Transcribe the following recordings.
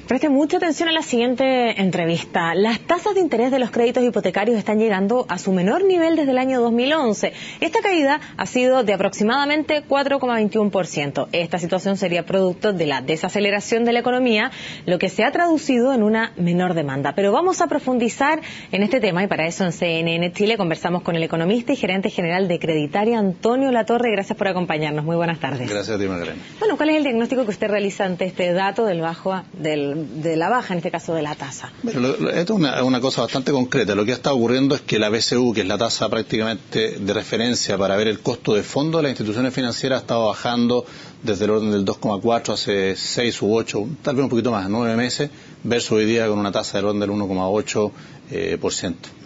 Preste mucha atención a la siguiente entrevista. Las tasas de interés de los créditos hipotecarios están llegando a su menor nivel desde el año 2011. Esta caída ha sido de aproximadamente 4,21%. Esta situación sería producto de la desaceleración de la economía, lo que se ha traducido en una menor demanda. Pero vamos a profundizar en este tema y para eso en CNN Chile conversamos con el economista y gerente general de Creditaria, Antonio Latorre. Gracias por acompañarnos. Muy buenas tardes. Gracias a ti, Magdalena. Bueno, ¿cuál es el diagnóstico que usted realiza ante este dato de la baja, en este caso de la tasa? Bueno, esto es una cosa bastante concreta. Lo que está ocurriendo es que la BCU, que es la tasa prácticamente de referencia para ver el costo de fondo de las instituciones financieras, ha estado bajando desde el orden del 2,4 hace 6 u 8, tal vez un poquito más, 9 meses, versus hoy día con una tasa del orden del 1,8%.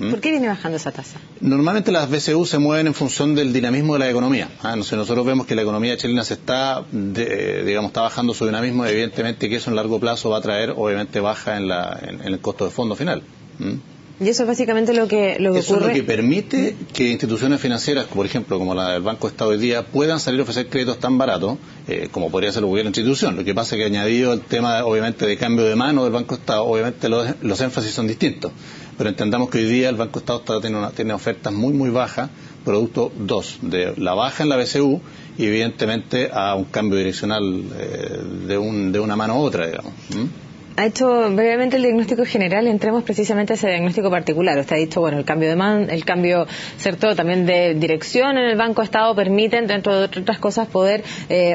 ¿Por qué viene bajando esa tasa? Normalmente las BCU se mueven en función del dinamismo de la economía. Nosotros vemos que la economía chilena está bajando su dinamismo, y evidentemente que eso en largo plazo va a traer, obviamente, baja en el costo de fondo final. Y eso es básicamente lo que ocurre. Eso es lo que permite que instituciones financieras, por ejemplo, como la del Banco de Estado hoy día, puedan salir a ofrecer créditos tan baratos como podría ser cualquier institución. Lo que pasa es que añadido el tema, obviamente, de cambio de mano del Banco de Estado, obviamente los énfasis son distintos. Pero entendamos que hoy día el Banco de Estado tiene ofertas muy, muy bajas, producto de la baja en la BCU y evidentemente a un cambio direccional de una mano a otra, digamos. Ha hecho brevemente el diagnóstico general, entremos precisamente a ese diagnóstico particular. Usted ha dicho, bueno, el cambio, ¿cierto?, también de dirección en el Banco de Estado permiten, dentro de otras cosas, poder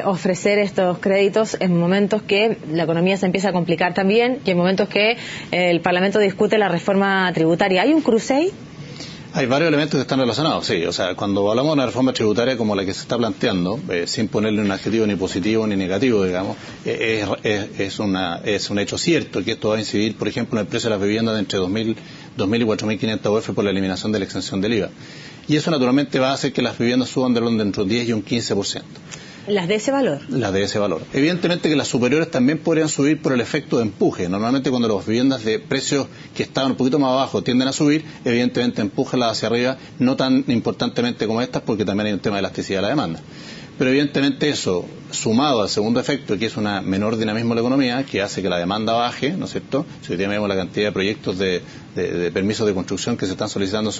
ofrecer estos créditos en momentos que la economía se empieza a complicar también y en momentos que el Parlamento discute la reforma tributaria. ¿Hay un cruce ahí? Hay varios elementos que están relacionados, sí. O sea, cuando hablamos de una reforma tributaria como la que se está planteando, sin ponerle un adjetivo ni positivo ni negativo, digamos, es un hecho cierto que esto va a incidir, por ejemplo, en el precio de las viviendas de entre 2.000 y 4.500 UF por la eliminación de la exención del IVA. Y eso naturalmente va a hacer que las viviendas suban de entre un 10 y un 15%. ¿Las de ese valor? Las de ese valor. Evidentemente que las superiores también podrían subir por el efecto de empuje. Normalmente cuando las viviendas de precios que estaban un poquito más abajo tienden a subir, evidentemente empújalas hacia arriba, no tan importantemente como estas, porque también hay un tema de elasticidad de la demanda. Pero evidentemente eso, sumado al segundo efecto, que es un menor dinamismo de la economía, que hace que la demanda baje, ¿no es cierto? Si hoy día vemos la cantidad de proyectos de permisos de construcción que se están solicitando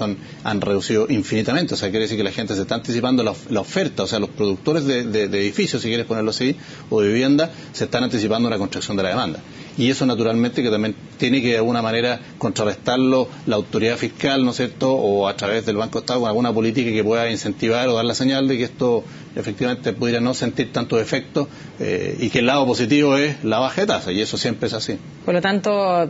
han reducido infinitamente. O sea, quiere decir que la gente se está anticipando la oferta, o sea, los productores de edificios, si quieres ponerlo así, o de vivienda, se están anticipando una contracción de la demanda. Y eso naturalmente que también tiene que de alguna manera contrarrestarlo la autoridad fiscal, ¿no es cierto?, o a través del Banco de Estado con alguna política que pueda incentivar o dar la señal de que esto efectivamente pudiera no sentir tantos efectos y que el lado positivo es la baja de tasa, y eso siempre es así. Por lo tanto,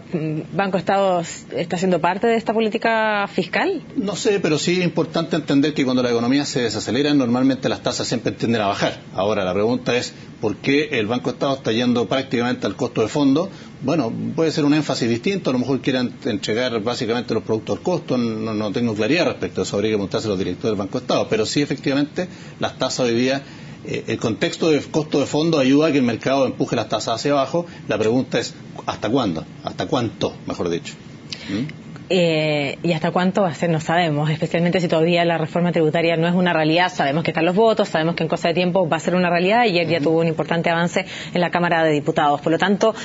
¿Banco de Estado está siendo parte de esta política fiscal? No sé, pero sí es importante entender que cuando la economía se desacelera, normalmente las tasas siempre tienden a bajar. Ahora, la pregunta es, ¿por qué el Banco de Estado está yendo prácticamente al costo de fondo? Bueno, puede ser un énfasis distinto, a lo mejor quieran entregar básicamente los productos al costo, no tengo claridad respecto a eso, habría que preguntarse a los directores del Banco de Estado, pero sí efectivamente las tasas hoy día, el contexto de costo de fondo ayuda a que el mercado empuje las tasas hacia abajo. La pregunta es, ¿hasta cuándo? ¿Hasta cuánto, mejor dicho? Y hasta cuánto va a ser no sabemos, especialmente si todavía la reforma tributaria no es una realidad. Sabemos que están los votos, sabemos que en cosa de tiempo va a ser una realidad. Ayer ya tuvo un importante avance en la Cámara de Diputados. Por lo tanto,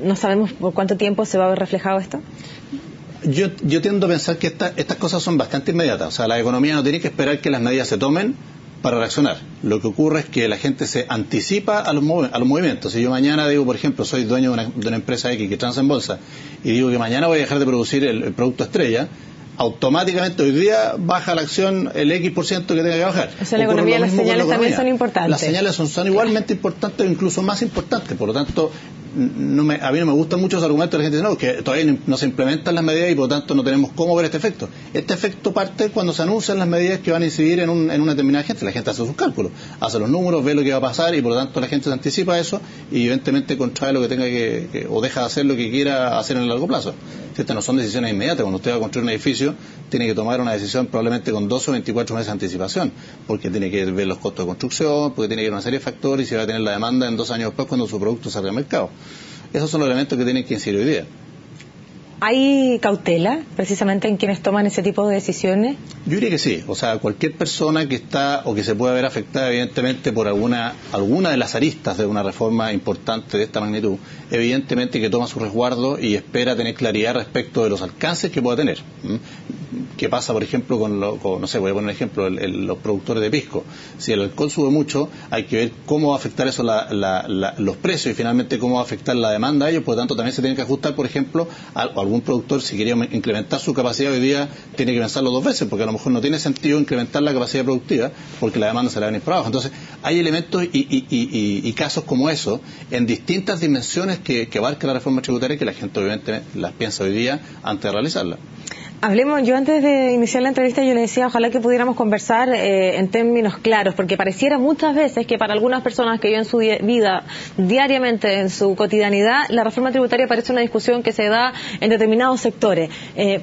no sabemos por cuánto tiempo se va a ver reflejado esto. Yo tiendo a pensar que estas cosas son bastante inmediatas. O sea, la economía no tiene que esperar que las medidas se tomen para reaccionar. Lo que ocurre es que la gente se anticipa a los movimientos. Si yo mañana digo, por ejemplo, soy dueño de una empresa X que transa en bolsa y digo que mañana voy a dejar de producir el producto estrella, automáticamente hoy día baja la acción el X% que tenga que bajar. O sea, la economía, las señales también son importantes. Las señales son igualmente importantes o incluso más importantes. Por lo tanto, a mí no me gustan mucho los argumentos de la gente que todavía no se implementan las medidas y por lo tanto no tenemos cómo ver este efecto. Este efecto parte cuando se anuncian las medidas que van a incidir en una determinada gente. La gente hace sus cálculos, hace los números, ve lo que va a pasar y por lo tanto la gente se anticipa a eso y evidentemente contrae lo que tenga o deja de hacer lo que quiera hacer en el largo plazo. Estas no son decisiones inmediatas. Cuando usted va a construir un edificio tiene que tomar una decisión probablemente con 12 o 24 meses de anticipación, porque tiene que ver los costos de construcción, porque tiene que ver una serie de factores y se va a tener la demanda en 2 años después cuando su producto salga al mercado. Esos son los elementos que tienen que incidir hoy día. ¿Hay cautela precisamente en quienes toman ese tipo de decisiones? Yo diría que sí. O sea, cualquier persona que está o que se pueda ver afectada evidentemente por alguna de las aristas de una reforma importante de esta magnitud, evidentemente que toma su resguardo y espera tener claridad respecto de los alcances que pueda tener. ¿Qué pasa, por ejemplo, no sé, voy a poner un ejemplo, los productores de pisco? Si el alcohol sube mucho, hay que ver cómo va a afectar eso los precios y finalmente cómo va a afectar la demanda a ellos. Por lo tanto, también se tiene que ajustar, por ejemplo, a algún productor, si quería incrementar su capacidad hoy día, tiene que pensarlo dos veces, porque a lo mejor no tiene sentido incrementar la capacidad productiva, porque la demanda se la va a venir para abajo. Entonces, hay elementos y casos como eso, en distintas dimensiones que abarca la reforma tributaria, que la gente obviamente las piensa hoy día antes de realizarla. Hablemos, yo antes de iniciar la entrevista yo le decía, ojalá que pudiéramos conversar en términos claros, porque pareciera muchas veces que para algunas personas que viven su vida diariamente, en su cotidianidad, la reforma tributaria parece una discusión que se da en determinados sectores.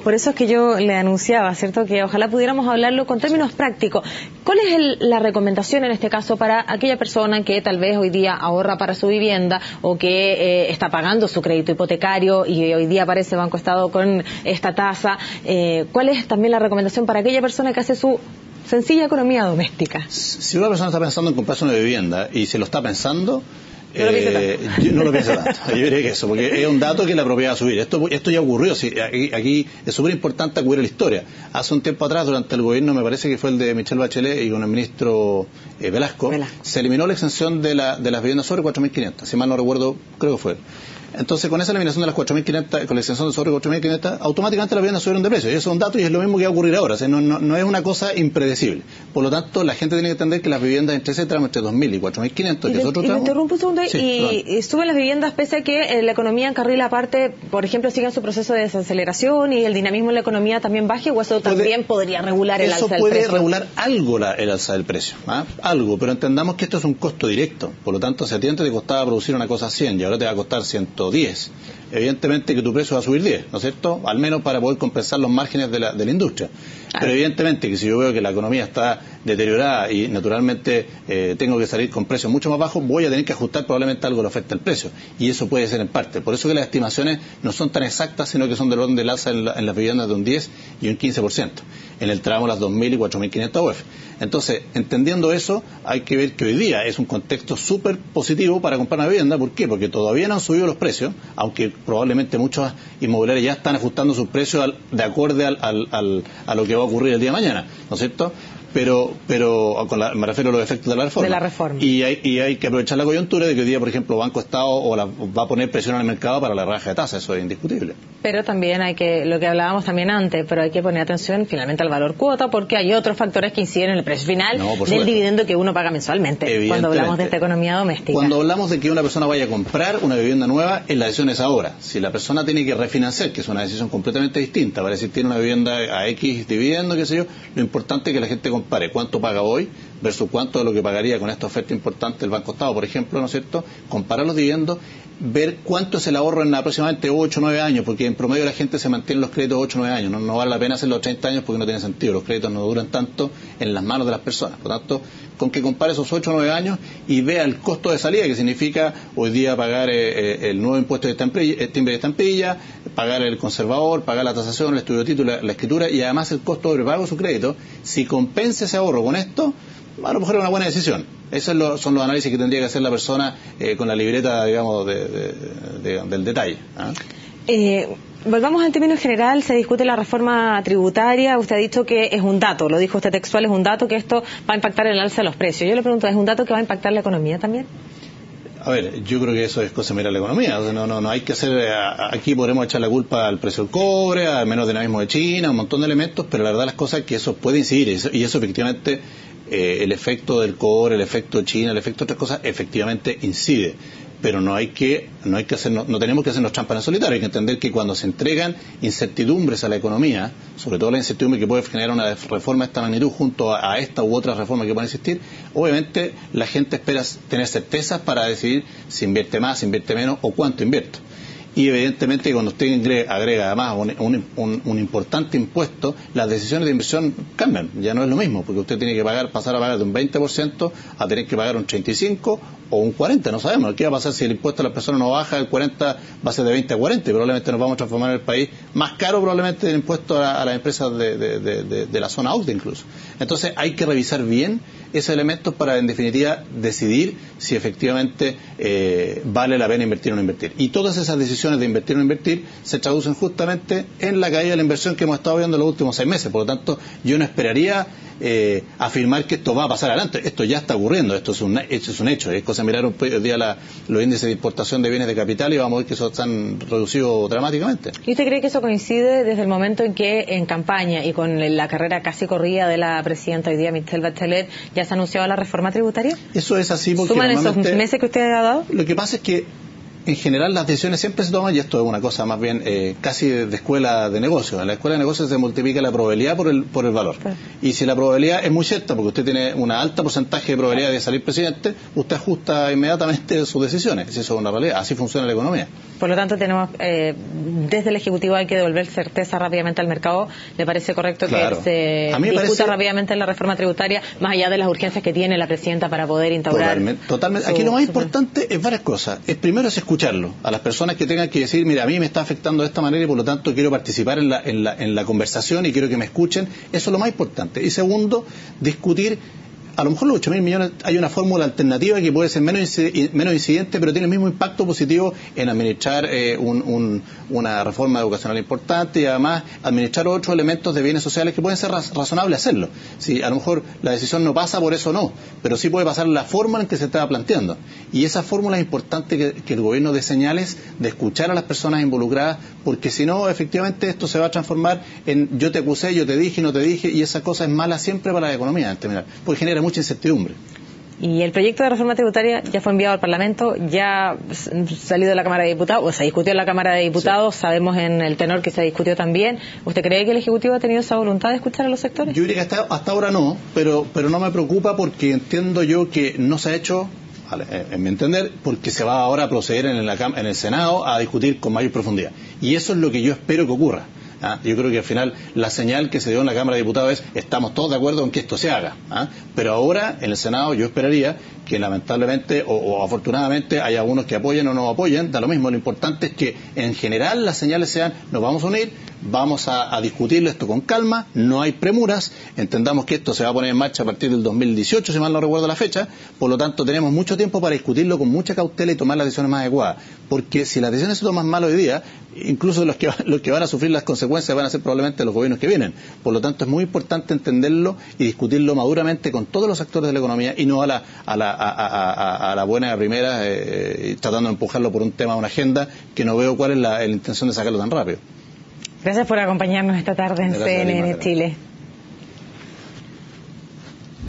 Por eso es que yo le anunciaba, ¿cierto?, que ojalá pudiéramos hablarlo con términos prácticos. ¿Cuál es la recomendación en este caso para aquella persona que tal vez hoy día ahorra para su vivienda o que está pagando su crédito hipotecario y hoy día aparece Banco Estado con esta tasa? ¿Cuál es también la recomendación para aquella persona que hace su sencilla economía doméstica? Si una persona está pensando en comprarse una vivienda y se lo está pensando, no lo piensa tanto. Yo diría que eso, porque es un dato que la propiedad va a subir. Esto ya ocurrió. Sí, aquí es súper importante acudir a la historia. Hace un tiempo atrás, durante el gobierno, me parece que fue el de Michelle Bachelet y con el ministro Velasco, se eliminó la exención de las viviendas sobre 4.500. Si mal no recuerdo, creo que fue. Entonces, con esa eliminación de las 4.500, con la exención de sobre 4.500, automáticamente las viviendas subieron de precio. Y eso es un dato y es lo mismo que va a ocurrir ahora. O sea, no es una cosa impredecible. Por lo tanto, la gente tiene que entender que las viviendas entre ese tramo, entre 2.000 y 4.500, que es otro tramo... Y me interrumpo un segundo, sí, y suben las viviendas pese a que la economía encarrila aparte, por ejemplo, sigan su proceso de desaceleración y el dinamismo en la economía también baje, o eso también podría regular el alza del precio. Eso puede regular algo el alza del precio, algo, pero entendamos que esto es un costo directo. Por lo tanto, si a ti antes te costaba producir una cosa 100 y ahora te va a costar 110, evidentemente que tu precio va a subir 10, ¿no es cierto? Al menos para poder compensar los márgenes de la industria. Pero evidentemente que si yo veo que la economía está deteriorada y naturalmente tengo que salir con precios mucho más bajos, voy a tener que ajustar probablemente algo la oferta del precio. Y eso puede ser en parte. Por eso que las estimaciones no son tan exactas, sino que son del orden del alza en las viviendas de un 10 y un 15%. En el tramo las 2.000 y 4.500 UF. Entonces, entendiendo eso, hay que ver que hoy día es un contexto súper positivo para comprar una vivienda. ¿Por qué? Porque todavía no han subido los precios, aunque probablemente muchas inmobiliarias ya están ajustando sus precios de acorde a lo que va a ocurrir el día de mañana, ¿no es cierto? Pero me refiero a los efectos de la reforma. De la reforma. Y hay que aprovechar la coyuntura de que hoy día, por ejemplo, Banco Estado va a poner presión al mercado para la rebaja de tasas, eso es indiscutible. Pero también lo que hablábamos también antes, pero hay que poner atención finalmente al valor cuota, porque hay otros factores que inciden en el precio final del dividendo que uno paga mensualmente, cuando hablamos de esta economía doméstica. Cuando hablamos de que una persona vaya a comprar una vivienda nueva, la decisión es ahora. Si la persona tiene que refinanciar, que es una decisión completamente distinta, para decir tiene una vivienda a X dividendo, qué sé yo, lo importante es que la gente compare cuánto paga hoy versus cuánto de lo que pagaría con esta oferta importante del Banco Estado, por ejemplo, ¿no es cierto? Comparar los dividendos, ver cuánto es el ahorro en aproximadamente 8 o 9 años, porque en promedio la gente se mantiene en los créditos 8 o 9 años, no vale la pena hacerlo a 30 años porque no tiene sentido, los créditos no duran tanto en las manos de las personas, por lo tanto, con que compare esos 8 o 9 años y vea el costo de salida, que significa hoy día pagar el nuevo impuesto de timbre de estampilla, pagar el conservador, pagar la tasación, el estudio de título, la escritura y además el costo de prepago de su crédito. Si compensa ese ahorro con esto, a lo mejor es una buena decisión. Esos son los análisis que tendría que hacer la persona con la libreta, digamos, del detalle. Volvamos al término general, se discute la reforma tributaria, usted ha dicho que es un dato, lo dijo usted textual, es un dato que esto va a impactar el alza de los precios. Yo le pregunto, ¿es un dato que va a impactar la economía también? A ver, yo creo que eso es cosa mira la economía. O sea, no hay que hacer, aquí podremos echar la culpa al precio del cobre, al menos dinamismo de China, un montón de elementos, pero la verdad las cosas es que eso puede incidir y eso efectivamente, el efecto del cobre, el efecto de China, el efecto de otras cosas, efectivamente incide. Pero no tenemos que hacernos trampas en el solitario, hay que entender que cuando se entregan incertidumbres a la economía, sobre todo la incertidumbre que puede generar una reforma de esta magnitud junto a esta u otras reformas que puedan existir, obviamente la gente espera tener certezas para decidir si invierte más, si invierte menos o cuánto invierte. y evidentemente cuando usted agrega además un importante impuesto, las decisiones de inversión cambian, ya no es lo mismo, porque usted tiene que pasar a pagar de un 20% a tener que pagar un 35% o un 40%, no sabemos qué va a pasar si el impuesto a las personas no baja, el 40% va a ser de 20 a 40, y probablemente nos vamos a transformar en el país más caro probablemente el impuesto a las empresas de la zona OCDE incluso. Entonces hay que revisar bien esos elementos para en definitiva decidir si efectivamente vale la pena invertir o no invertir. Y todas esas decisiones de invertir o no invertir se traducen justamente en la caída de la inversión que hemos estado viendo en los últimos 6 meses. Por lo tanto, yo no esperaría afirmar que esto va a pasar adelante. Esto ya está ocurriendo, esto es un hecho. Es cosa de mirar hoy día los índices de importación de bienes de capital y vamos a ver que eso se han reducido dramáticamente. ¿Y usted cree que eso coincide desde el momento en que en campaña y con la carrera casi corrida de la presidenta hoy día, Michelle Bachelet, ya se ha anunciado la reforma tributaria? Eso es así porque ¿Suman esos meses que usted ha dado? Lo que pasa es que en general las decisiones siempre se toman, y esto es una cosa más bien casi de escuela de negocios. En la escuela de negocios se multiplica la probabilidad por el valor. Claro. Y si la probabilidad es muy cierta, porque usted tiene un alto porcentaje de probabilidad de salir presidente, usted ajusta inmediatamente sus decisiones. Eso es una realidad. Así funciona la economía. Por lo tanto, tenemos desde el Ejecutivo hay que devolver certeza rápidamente al mercado. ¿Le parece correcto que se discuta rápidamente la reforma tributaria, más allá de las urgencias que tiene la presidenta para poder instaurar? Totalmente. Aquí lo más importante es varias cosas. Primero es escucharlo a las personas que tengan que decir, mira, a mí me está afectando de esta manera y por lo tanto quiero participar en la conversación y quiero que me escuchen. Eso es lo más importante. Y segundo, discutir. A lo mejor los 8.000 millones hay una fórmula alternativa que puede ser menos incidente, pero tiene el mismo impacto positivo en administrar una reforma educacional importante y además administrar otros elementos de bienes sociales que pueden ser razonables hacerlo. Si a lo mejor la decisión no pasa, por eso no, pero sí puede pasar la fórmula en que se estaba planteando. Y esa fórmula es importante que el gobierno dé señales de escuchar a las personas involucradas, porque si no, efectivamente esto se va a transformar en yo te acusé, yo te dije, no te dije, y esa cosa es mala siempre para la economía en terminal, porque genera mucha incertidumbre. Y el proyecto de reforma tributaria ya fue enviado al Parlamento, ya salido de la Cámara de Diputados, o se discutió en la Cámara de Diputados, sí. Sabemos en el tenor que se discutió también. ¿Usted cree que el Ejecutivo ha tenido esa voluntad de escuchar a los sectores? Yo diría que hasta ahora no, pero no me preocupa porque entiendo yo que no se ha hecho, en mi entender, porque se va ahora a proceder en el Senado a discutir con mayor profundidad. Y eso es lo que yo espero que ocurra. Yo creo que al final la señal que se dio en la Cámara de Diputados es estamos todos de acuerdo en que esto se haga, pero ahora en el Senado yo esperaría que lamentablemente o afortunadamente hay algunos que apoyen o no apoyen, da lo mismo. Lo importante es que en general las señales sean nos vamos a unir, vamos a discutirlo esto con calma, no hay premuras, entendamos que esto se va a poner en marcha a partir del 2018, si mal no recuerdo la fecha, por lo tanto tenemos mucho tiempo para discutirlo con mucha cautela y tomar las decisiones más adecuadas, porque si las decisiones se toman mal hoy día, incluso los que van a sufrir las consecuencias van a ser probablemente los gobiernos que vienen. Por lo tanto es muy importante entenderlo y discutirlo maduramente con todos los actores de la economía y no a la buena primera tratando de empujarlo por un tema, una agenda que no veo cuál es la intención de sacarlo tan rápido. Gracias por acompañarnos esta tarde en CNN Chile.